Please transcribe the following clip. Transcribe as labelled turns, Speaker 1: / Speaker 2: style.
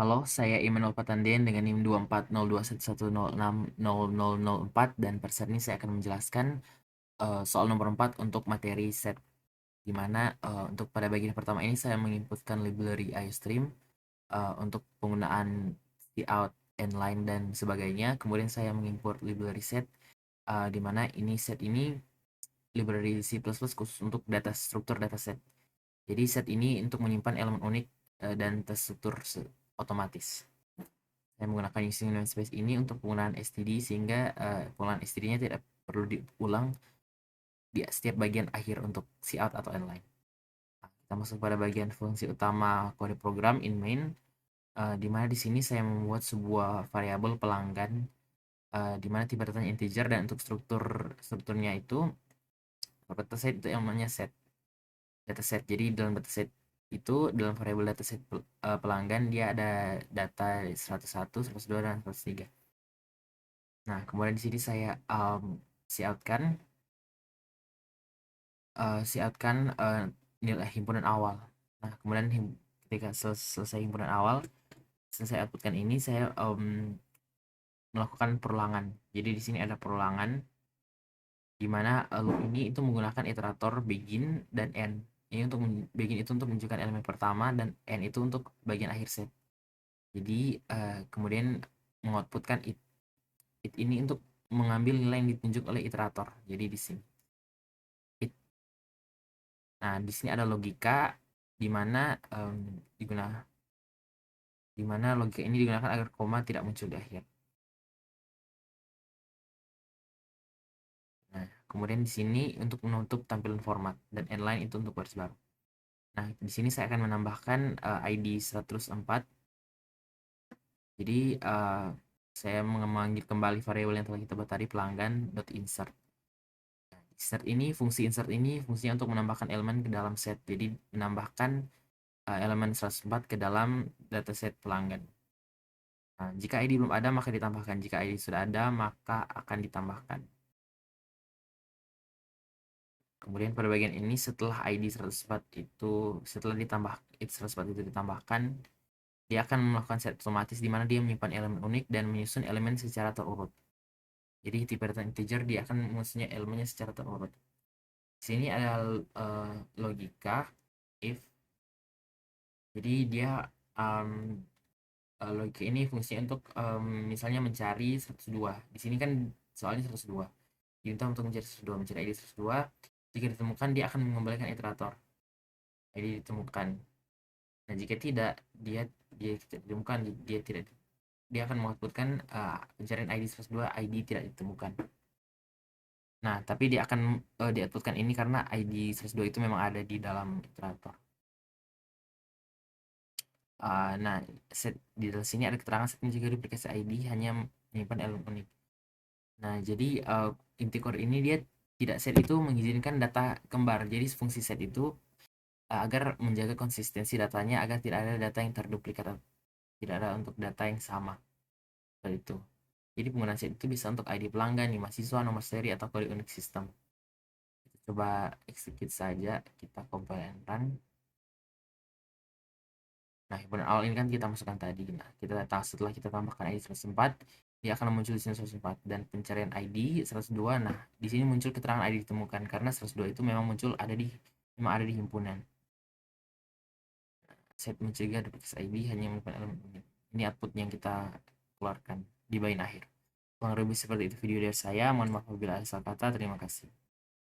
Speaker 1: Halo, saya Immanuel Patandian dengan NIM 2402110600004 dan pada saat ini saya akan menjelaskan soal nomor 4 untuk materi set di mana untuk pada bagian pertama ini saya menginputkan library IOStream untuk penggunaan cout, inline dan sebagainya. Kemudian saya mengimport library set di mana set ini library C++ khusus untuk struktur dataset. Jadi set ini untuk menyimpan elemen unik dan terstruktur otomatis. Saya menggunakan using namespace ini untuk penggunaan std sehingga penggunaan std-nya tidak perlu diulang di setiap bagian akhir untuk cout atau inline. Nah, kita masuk pada bagian fungsi utama kode program in main, di mana di sini saya membuat sebuah variabel pelanggan di mana tipe datanya integer dan untuk strukturnya itu dataset itu yang namanya set dataset. Jadi dalam dataset itu dalam variabel dataset pelanggan dia ada data 101, 102 dan 103. Nah, kemudian di sini saya coutkan nilai himpunan awal. Nah, kemudian ketika selesai himpunan awal, selesai outputkan ini saya melakukan perulangan. Jadi di sini ada perulangan di mana loop ini itu menggunakan iterator begin dan end. Ini untuk begin itu untuk menunjukkan elemen pertama dan end itu untuk bagian akhir set. Jadi kemudian mengoutputkan it ini untuk mengambil nilai yang ditunjuk oleh iterator. Jadi di sini. Nah, di sini ada logika di mana logika ini digunakan agar koma tidak muncul di akhir. Nah, kemudian di sini untuk menutup tampilan format dan inline itu untuk baris baru. Nah, di sini saya akan menambahkan ID 104. Jadi saya memanggil kembali variabel yang telah kita buat tadi pelanggan.insert. Fungsi insert ini fungsinya untuk menambahkan elemen ke dalam set. Jadi menambahkan elemen 104 ke dalam dataset pelanggan. Nah, jika ID belum ada maka ditambahkan. Jika ID sudah ada maka akan ditambahkan. Kemudian pada bagian ini setelah ID 104 itu setelah ditambah 104 itu ditambahkan, dia akan melakukan set otomatis di mana dia menyimpan elemen unik dan menyusun elemen secara terurut. Jadi tipe data integer dia akan menyusunnya elemennya secara terurut. Di sini ada logika if. Jadi dia logika ini fungsinya untuk misalnya mencari 102. Di sini kan soalnya 102. Diminta untuk mencari 102, mencari ID 102. Jika ditemukan dia akan mengembalikan iterator. ID ditemukan. Nah, jika tidak, dia tidak ditemukan, dia akan mengoutputkan pencarian ID 102 ID tidak ditemukan. Nah, tapi dia akan di-outputkan ini karena ID 102 itu memang ada di dalam iterator. Nah, di dalam sini ada keterangan set juga duplikasi ID hanya menyimpan elemen unik. Nah, jadi inti core ini dia tidak set itu mengizinkan data kembar. Jadi fungsi set itu agar menjaga konsistensi datanya agar tidak ada data yang terduplikat, tidak ada untuk data yang sama. Seperti itu. Jadi penggunaan set itu bisa untuk ID pelanggan, nih, mahasiswa, nomor seri, atau kode unik sistem. Kita coba execute saja, kita compile and run. Nah, himpunan awal ini kan kita masukkan tadi. Nah, setelah kita tambahkan ID 104, dia akan muncul di sini 104 dan pencarian ID 102. Nah, di sini muncul keterangan ID ditemukan karena 102 itu memang memang ada di himpunan. Set mencegah duplikasi ID hanya menyimpan elemen unik. Ini output yang kita keluarkan di bagian akhir. Kurang lebih seperti itu video dari saya. Mohon maaf apabila ada salah kata. Terima kasih.